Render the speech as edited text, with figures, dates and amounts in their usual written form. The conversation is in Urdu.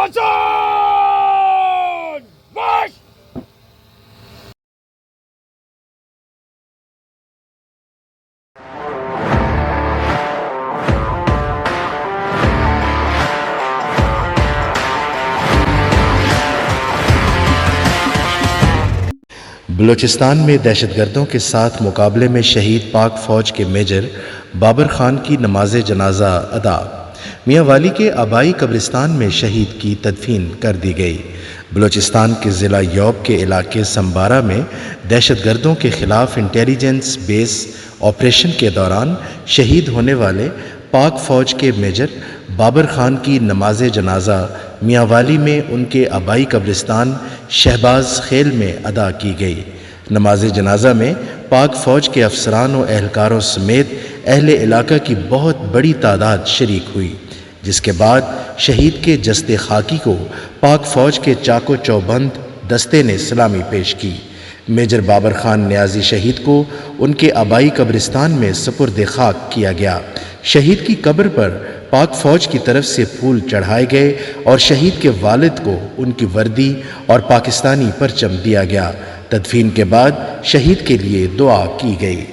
حسن باش. بلوچستان میں دہشت گردوں کے ساتھ مقابلے میں شہید پاک فوج کے میجر بابر خان کی نماز جنازہ ادا. میاں والی کے آبائی قبرستان میں شہید کی تدفین کر دی گئی. بلوچستان کے ضلع یوب کے علاقے سمبارہ میں دہشت گردوں کے خلاف انٹیلیجنس بیس آپریشن کے دوران شہید ہونے والے پاک فوج کے میجر بابر خان کی نماز جنازہ میاں والی میں ان کے آبائی قبرستان شہباز خیل میں ادا کی گئی. نماز جنازہ میں پاک فوج کے افسران و اہلکاروں سمیت اہل علاقہ کی بہت بڑی تعداد شریک ہوئی، جس کے بعد شہید کے جسد خاکی کو پاک فوج کے چاق و چوبند دستے نے سلامی پیش کی. میجر بابر خان نیازی شہید کو ان کے آبائی قبرستان میں سپرد خاک کیا گیا. شہید کی قبر پر پاک فوج کی طرف سے پھول چڑھائے گئے اور شہید کے والد کو ان کی وردی اور پاکستانی پرچم دیا گیا. تدفین کے بعد شہید کے لیے دعا کی گئی.